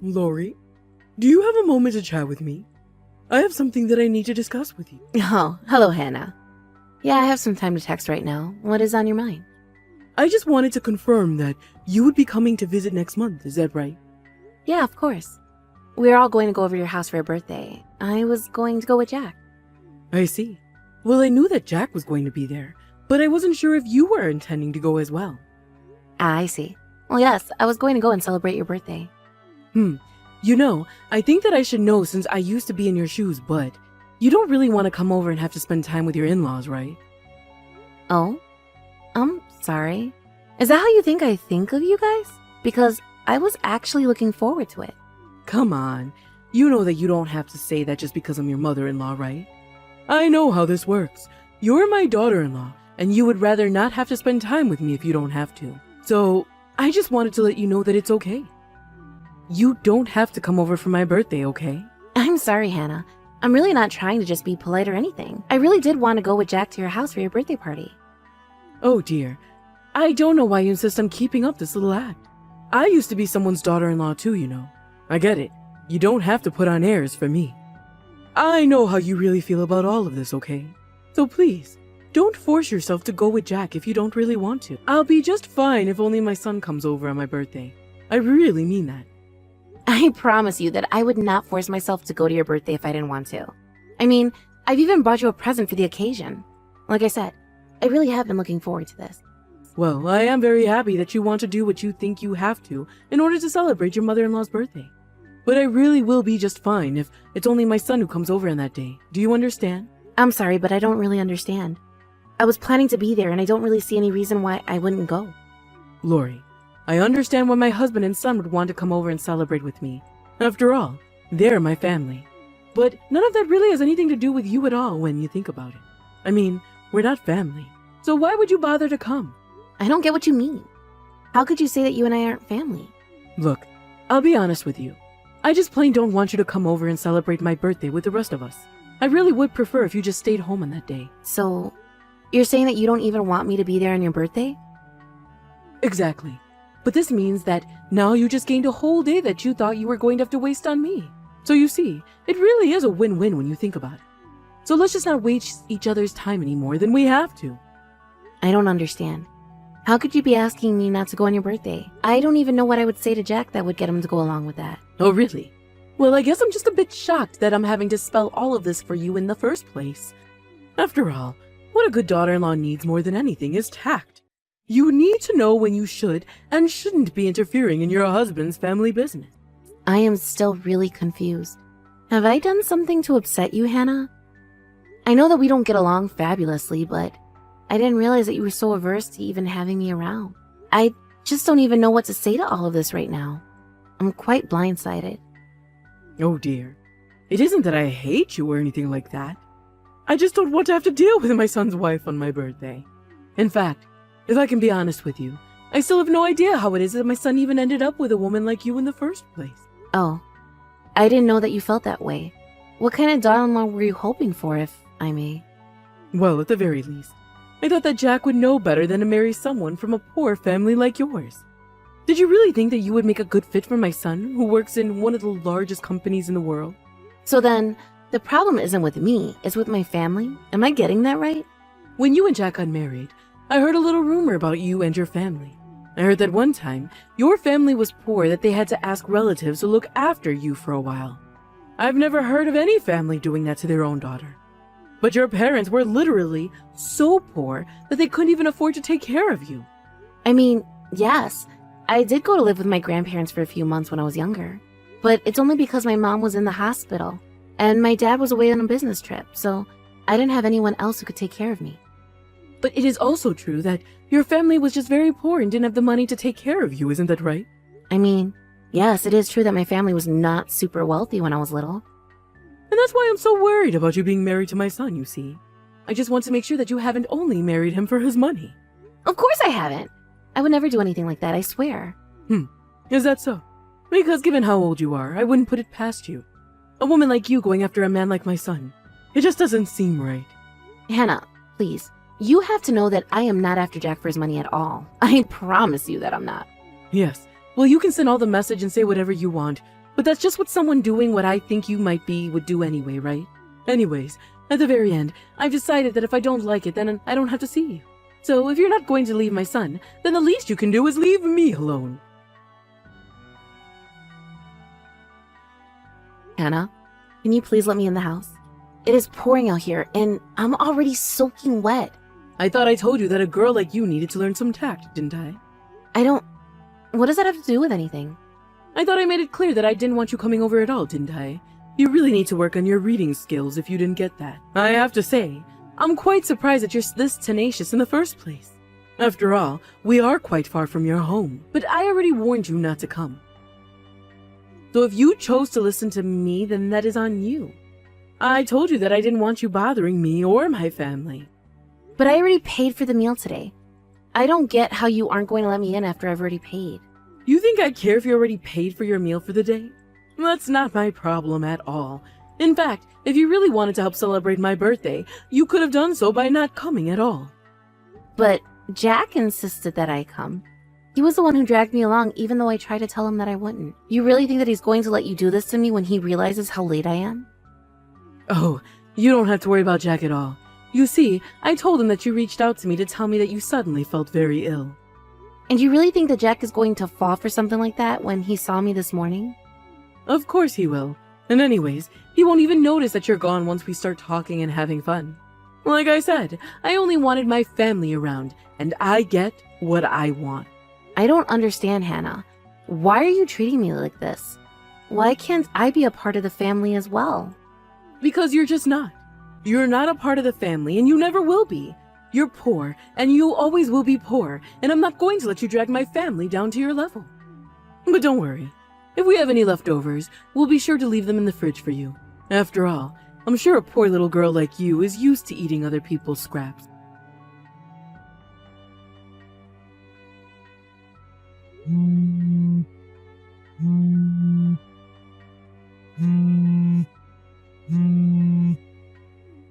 Lori, do you have a moment to chat with me? I have something that I need to discuss with you. Oh, hello, Hannah. Yeah, I have some time to text right now. What is on your mind? I just wanted to confirm that you would be coming to visit next month, is that right? Yeah, of course. We're all going to go over to your house for your birthday. I was going to go with Jack. I see. Well, I knew that Jack was going to be there, but I wasn't sure if you were intending to go as well. Ah, I see. Well, yes, I was going to go and celebrate your birthday. You know, I think that I should know since I used to be in your shoes, but you don't really want to come over and have to spend time with your in-laws, right? Oh? Sorry. Is that how you think I think of you guys? Because I was actually looking forward to it. Come on. You know that you don't have to say that just because I'm your mother-in-law, right? I know how this works. You're my daughter-in-law, and you would rather not have to spend time with me if you don't have to. So, I just wanted to let you know that it's okay. You don't have to come over for my birthday, okay? I'm sorry, Hannah. I'm really not trying to just be polite or anything. I really did want to go with Jack to your house for your birthday party. Oh dear. I don't know why you insist on keeping up this little act. I used to be someone's daughter-in-law too, you know. I get it. You don't have to put on airs for me. I know how you really feel about all of this, okay? So please, don't force yourself to go with Jack if you don't really want to. I'll be just fine if only my son comes over on my birthday. I really mean that. I promise you that I would not force myself to go to your birthday if I didn't want to. I mean, I've even bought you a present for the occasion. Like I said, I really have been looking forward to this. Well, I am very happy that you want to do what you think you have to in order to celebrate your mother-in-law's birthday. But I really will be just fine if it's only my son who comes over on that day. Do you understand? I'm sorry, but I don't really understand. I was planning to be there and I don't really see any reason why I wouldn't go. Lori, I understand why my husband and son would want to come over and celebrate with me. After all, they're my family. But none of that really has anything to do with you at all when you think about it. I mean, we're not family. So why would you bother to come? I don't get what you mean. How could you say that you and I aren't family? Look, I'll be honest with you. I just plain don't want you to come over and celebrate my birthday with the rest of us. I really would prefer if you just stayed home on that day. So, you're saying that you don't even want me to be there on your birthday? Exactly. But this means that now you just gained a whole day that you thought you were going to have to waste on me. So you see, it really is a win-win when you think about it. So let's just not waste each other's time any more than we have to. I don't understand. How could you be asking me not to go on your birthday? I don't even know what I would say to Jack that would get him to go along with that. Oh, really? Well, I guess I'm just a bit shocked that I'm having to spell all of this for you in the first place. After all, what a good daughter-in-law needs more than anything is tact. You need to know when you should and shouldn't be interfering in your husband's family business. I am still really confused. Have I done something to upset you, Hannah? I know that we don't get along fabulously, but I didn't realize that you were so averse to even having me around. I just don't even know what to say to all of this right now. I'm quite blindsided. Oh dear. It isn't that I hate you or anything like that. I just don't want to have to deal with my son's wife on my birthday. In fact, if I can be honest with you, I still have no idea how it is that my son even ended up with a woman like you in the first place. Oh, I didn't know that you felt that way. What kind of daughter-in-law were you hoping for, if I may? Well, at the very least, I thought that Jack would know better than to marry someone from a poor family like yours. Did you really think that you would make a good fit for my son, who works in one of the largest companies in the world? So then, the problem isn't with me, it's with my family? Am I getting that right? When you and Jack got married, I heard a little rumor about you and your family. I heard that one time, your family was poor that they had to ask relatives to look after you for a while. I've never heard of any family doing that to their own daughter. But your parents were literally so poor that they couldn't even afford to take care of you. I mean, yes, I did go to live with my grandparents for a few months when I was younger. But it's only because my mom was in the hospital, and my dad was away on a business trip, so I didn't have anyone else who could take care of me. But it is also true that your family was just very poor and didn't have the money to take care of you, isn't that right? I mean, yes, it is true that my family was not super wealthy when I was little. And that's why I'm so worried about you being married to my son, you see. I just want to make sure that you haven't only married him for his money. Of course I haven't. I would never do anything like that, I swear. Is that so? Because given how old you are, I wouldn't put it past you. A woman like you going after a man like my son. It just doesn't seem right. Hannah, please. You have to know that I am not after Jack for his money at all. I promise you that I'm not. Yes. Well, you can send all the message and say whatever you want, But that's just what someone doing what I think you might be would do anyway, right? Anyways, at the very end, I've decided that if I don't like it, then I don't have to see you. So if you're not going to leave my son, then the least you can do is leave me alone. Hannah, can you please let me in the house? It is pouring out here, and I'm already soaking wet. I thought I told you that a girl like you needed to learn some tact, didn't I? What does that have to do with anything? I thought I made it clear that I didn't want you coming over at all, didn't I? You really need to work on your reading skills if you didn't get that. I have to say, I'm quite surprised that you're this tenacious in the first place. After all, we are quite far from your home, but I already warned you not to come. So if you chose to listen to me, then that is on you. I told you that I didn't want you bothering me or my family. But I already paid for the meal today. I don't get how you aren't going to let me in after I've already paid. You think I care if you already paid for your meal for the day? That's not my problem at all. In fact, if you really wanted to help celebrate my birthday, you could have done so by not coming at all. But Jack insisted that I come. He was the one who dragged me along even though I tried to tell him that I wouldn't. You really think that he's going to let you do this to me when he realizes how late I am? Oh, you don't have to worry about Jack at all. You see, I told him that you reached out to me to tell me that you suddenly felt very ill. And you really think that Jack is going to fall for something like that when he saw me this morning? Of course he will. And anyways, he won't even notice that you're gone once we start talking and having fun. Like I said, I only wanted my family around, and I get what I want. I don't understand, Hannah. Why are you treating me like this? Why can't I be a part of the family as well? Because you're just not. You're not a part of the family, and you never will be. You're poor, and you always will be poor, and I'm not going to let you drag my family down to your level. But don't worry. If we have any leftovers, we'll be sure to leave them in the fridge for you. After all, I'm sure a poor little girl like you is used to eating other people's scraps.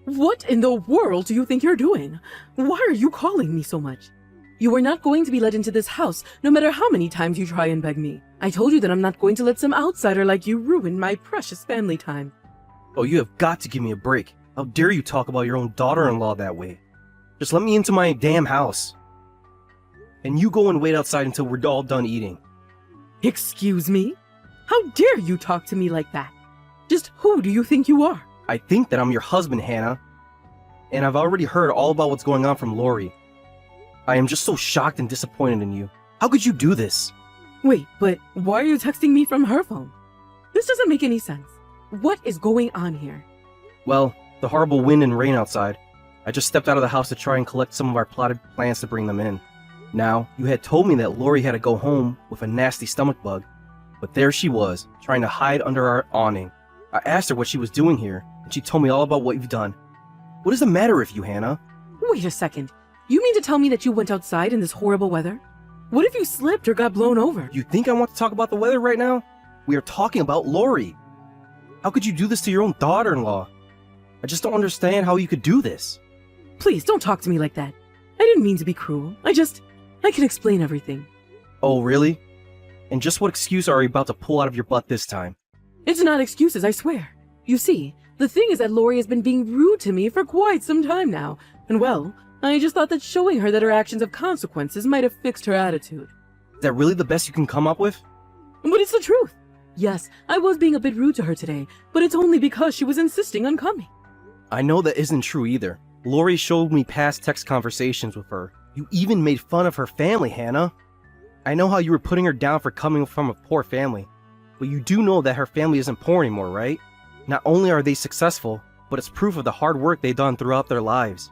What in the world do you think you're doing? Why are you calling me so much? You are not going to be let into this house, no matter how many times you try and beg me. I told you that I'm not going to let some outsider like you ruin my precious family time. Oh, you have got to give me a break. How dare you talk about your own daughter-in-law that way? Just let me into my damn house. And you go and wait outside until we're all done eating. Excuse me? How dare you talk to me like that? Just who do you think you are? I think that I'm your husband, Hannah. And I've already heard all about what's going on from Lori. I am just so shocked and disappointed in you. How could you do this? Wait, but why are you texting me from her phone? This doesn't make any sense. What is going on here? Well, the horrible wind and rain outside. I just stepped out of the house to try and collect some of our plotted plans to bring them in. Now, you had told me that Lori had to go home with a nasty stomach bug, but there she was, trying to hide under our awning. I asked her what she was doing here, and she told me all about what you've done. What is the matter with you, Hannah? Wait a second. You mean to tell me that you went outside in this horrible weather? What if you slipped or got blown over? You think I want to talk about the weather right now? We are talking about Lori. How could you do this to your own daughter-in-law? I just don't understand how you could do this. Please, don't talk to me like that. I didn't mean to be cruel. I can explain everything. Oh, really? And just what excuse are you about to pull out of your butt this time? It's not excuses, I swear. You see, the thing is that Lori has been being rude to me for quite some time now, and well, I just thought that showing her that her actions have consequences might have fixed her attitude. Is that really the best you can come up with? But it's the truth. Yes, I was being a bit rude to her today, but it's only because she was insisting on coming. I know that isn't true either. Lori showed me past text conversations with her. You even made fun of her family, Hannah. I know how you were putting her down for coming from a poor family, but you do know that her family isn't poor anymore, right? Not only are they successful, but it's proof of the hard work they've done throughout their lives.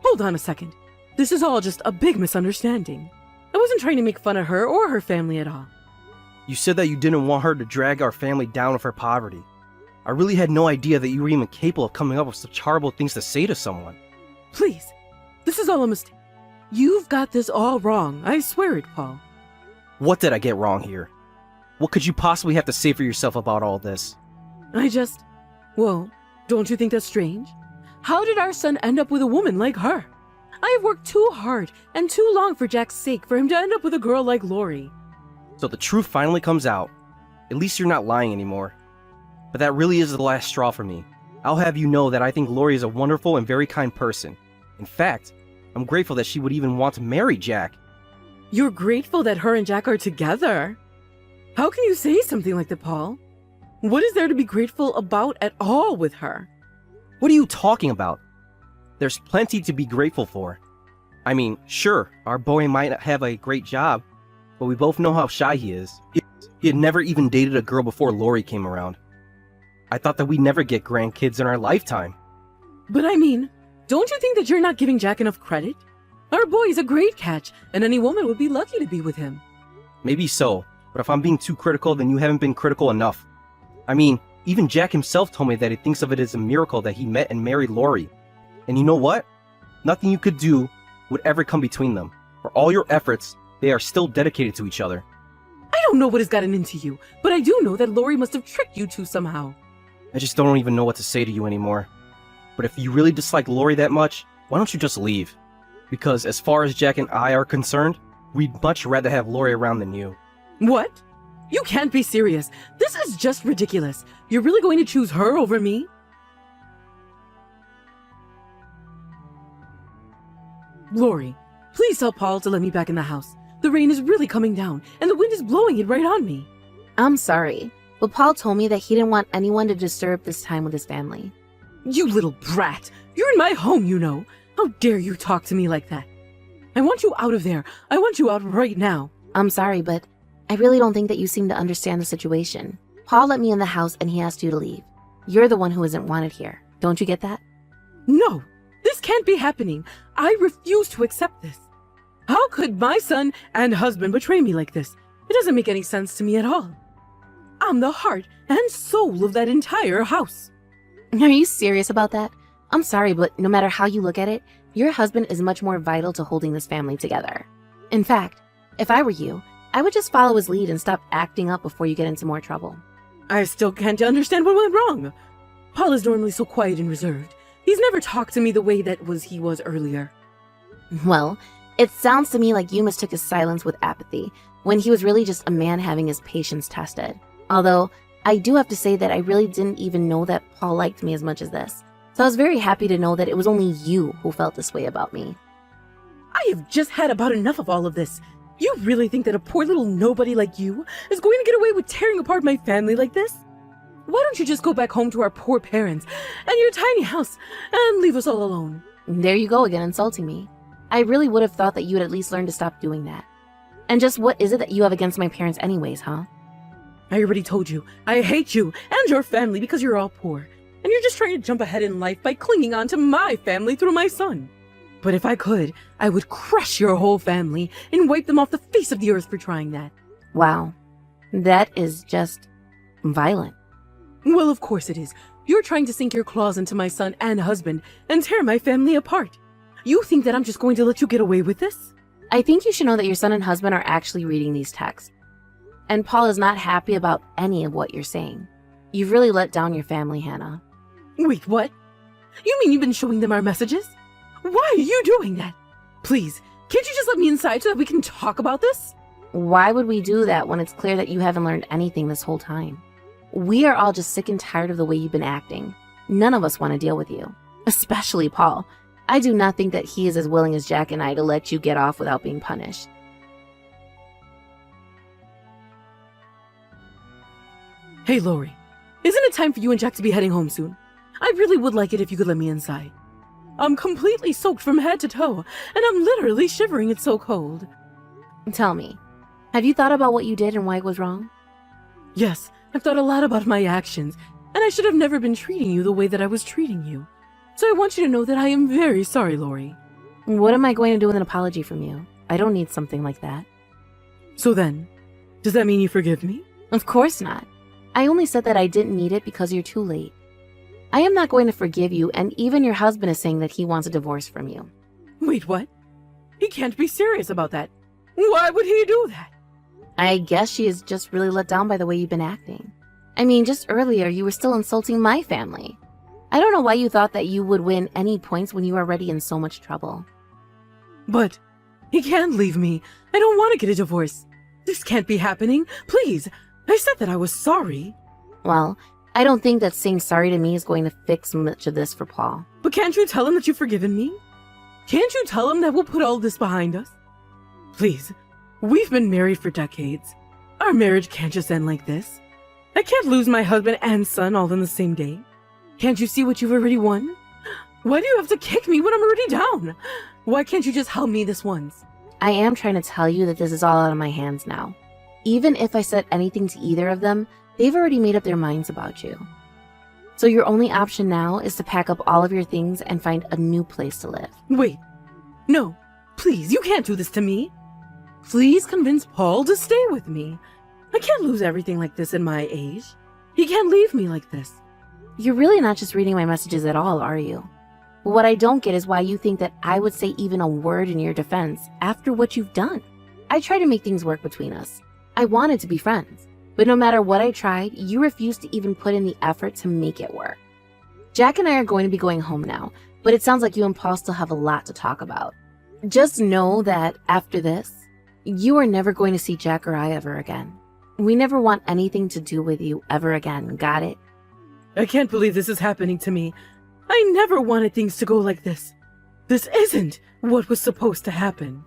Hold on a second. This is all just a big misunderstanding. I wasn't trying to make fun of her or her family at all. You said that you didn't want her to drag our family down with her poverty. I really had no idea that you were even capable of coming up with such horrible things to say to someone. Please, this is all a mistake. You've got this all wrong. I swear it, Paul. What did I get wrong here? What could you possibly have to say for yourself about all this? Well, don't you think that's strange? How did our son end up with a woman like her? I have worked too hard and too long for Jack's sake for him to end up with a girl like Lori. So the truth finally comes out. At least you're not lying anymore. But that really is the last straw for me. I'll have you know that I think Lori is a wonderful and very kind person. In fact, I'm grateful that she would even want to marry Jack. You're grateful that her and Jack are together? How can you say something like that, Paul? What is there to be grateful about at all with her? What are you talking about? There's plenty to be grateful for. I mean, sure, our boy might not have a great job, but we both know how shy he is. He had never even dated a girl before Lori came around. I thought that we'd never get grandkids in our lifetime. But I mean, don't you think that you're not giving Jack enough credit? Our boy is a great catch, and any woman would be lucky to be with him. Maybe so, but if I'm being too critical, then you haven't been critical enough. I mean, even Jack himself told me that he thinks of it as a miracle that he met and married Lori. And you know what? Nothing you could do would ever come between them. For all your efforts, they are still dedicated to each other. I don't know what has gotten into you, but I do know that Lori must have tricked you two somehow. I just don't even know what to say to you anymore. But if you really dislike Lori that much, why don't you just leave? Because as far as Jack and I are concerned, we'd much rather have Lori around than you. What? You can't be serious. This is just ridiculous. You're really going to choose her over me? Lori, please tell Paul to let me back in the house. The rain is really coming down, and the wind is blowing it right on me. I'm sorry, but Paul told me that he didn't want anyone to disturb this time with his family. You little brat! You're in my home, you know. How dare you talk to me like that? I want you out of there. I want you out right now. I'm sorry, but I really don't think that you seem to understand the situation. Paul let me in the house and he asked you to leave. You're the one who isn't wanted here. Don't you get that? No, this can't be happening. I refuse to accept this. How could my son and husband betray me like this? It doesn't make any sense to me at all. I'm the heart and soul of that entire house. Are you serious about that? I'm sorry, but no matter how you look at it, your husband is much more vital to holding this family together. In fact, if I were you, I would just follow his lead and stop acting up before you get into more trouble. I still can't understand what went wrong. Paul is normally so quiet and reserved. He's never talked to me the way that he was earlier. Well, it sounds to me like you mistook his silence with apathy, when he was really just a man having his patience tested. Although, I do have to say that I really didn't even know that Paul liked me as much as this. So I was very happy to know that it was only you who felt this way about me. I have just had about enough of all of this. You really think that a poor little nobody like you is going to get away with tearing apart my family like this? Why don't you just go back home to our poor parents and your tiny house and leave us all alone? There you go again, insulting me. I really would have thought that you would at least learn to stop doing that. And just what is it that you have against my parents anyways, huh? I already told you, I hate you and your family because you're all poor. And you're just trying to jump ahead in life by clinging on to my family through my son. But if I could, I would crush your whole family and wipe them off the face of the earth for trying that. Wow. That is just violent. Well, of course it is. You're trying to sink your claws into my son and husband and tear my family apart. You think that I'm just going to let you get away with this? I think you should know that your son and husband are actually reading these texts. And Paul is not happy about any of what you're saying. You've really let down your family, Hannah. Wait, what? You mean you've been showing them our messages? Why are you doing that? Please, can't you just let me inside so that we can talk about this? Why would we do that when it's clear that you haven't learned anything this whole time? We are all just sick and tired of the way you've been acting. None of us want to deal with you. Especially Paul. I do not think that he is as willing as Jack and I to let you get off without being punished. Hey, Lori. Isn't it time for you and Jack to be heading home soon? I really would like it if you could let me inside. I'm completely soaked from head to toe, and I'm literally shivering. It's so cold. Tell me, have you thought about what you did and why it was wrong? Yes, I've thought a lot about my actions, and I should have never been treating you the way that I was treating you. So I want you to know that I am very sorry, Lori. What am I going to do with an apology from you? I don't need something like that. So then, does that mean you forgive me? Of course not. I only said that I didn't need it because you're too late. I am not going to forgive you, and even your husband is saying that he wants a divorce from you. Wait, what? He can't be serious about that. Why would he do that? I guess she is just really let down by the way you've been acting. I mean, just earlier you were still insulting my family. I don't know why you thought that you would win any points when you are already in so much trouble. But he can't leave me. I don't want to get a divorce. This can't be happening. Please, I said that I was sorry. Well, I don't think that saying sorry to me is going to fix much of this for Paul. But can't you tell him that you've forgiven me? Can't you tell him that we'll put all this behind us? Please, we've been married for decades. Our marriage can't just end like this. I can't lose my husband and son all in the same day. Can't you see what you've already won? Why do you have to kick me when I'm already down? Why can't you just help me this once? I am trying to tell you that this is all out of my hands now. Even if I said anything to either of them, they've already made up their minds about you. So your only option now is to pack up all of your things and find a new place to live. Wait. No. Please, you can't do this to me. Please convince Paul to stay with me. I can't lose everything like this at my age. He can't leave me like this. You're really not just reading my messages at all, are you? What I don't get is why you think that I would say even a word in your defense after what you've done. I tried to make things work between us. I wanted to be friends. But no matter what I tried, you refused to even put in the effort to make it work. Jack and I are going to be going home now, but it sounds like you and Paul still have a lot to talk about. Just know that after this, you are never going to see Jack or I ever again. We never want anything to do with you ever again, got it? I can't believe this is happening to me. I never wanted things to go like this. This isn't what was supposed to happen.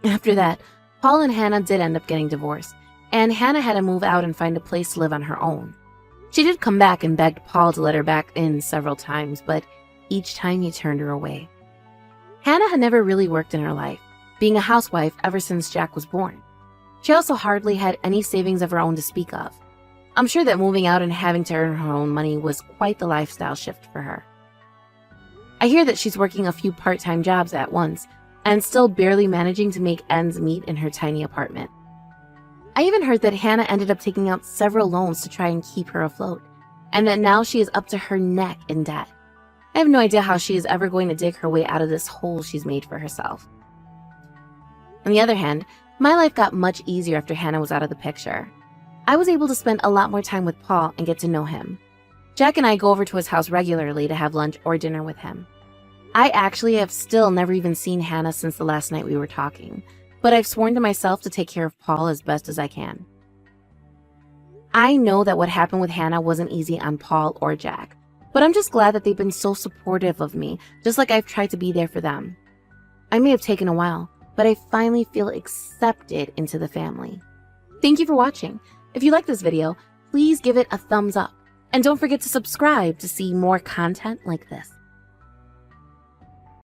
After that, Paul and Hannah did end up getting divorced, and Hannah had to move out and find a place to live on her own. She did come back and begged Paul to let her back in several times, but each time he turned her away. Hannah had never really worked in her life, being a housewife ever since Jack was born. She also hardly had any savings of her own to speak of. I'm sure that moving out and having to earn her own money was quite the lifestyle shift for her. I hear that she's working a few part-time jobs at once, and still barely managing to make ends meet in her tiny apartment. I even heard that Hannah ended up taking out several loans to try and keep her afloat, and that now she is up to her neck in debt. I have no idea how she is ever going to dig her way out of this hole she's made for herself. On the other hand, my life got much easier after Hannah was out of the picture. I was able to spend a lot more time with Paul and get to know him. Jack and I go over to his house regularly to have lunch or dinner with him. I actually have still never even seen Hannah since the last night we were talking, but I've sworn to myself to take care of Paul as best as I can. I know that what happened with Hannah wasn't easy on Paul or Jack, but I'm just glad that they've been so supportive of me, just like I've tried to be there for them. I may have taken a while, but I finally feel accepted into the family. Thank you for watching. If you like this video, please give it a thumbs up, and don't forget to subscribe to see more content like this.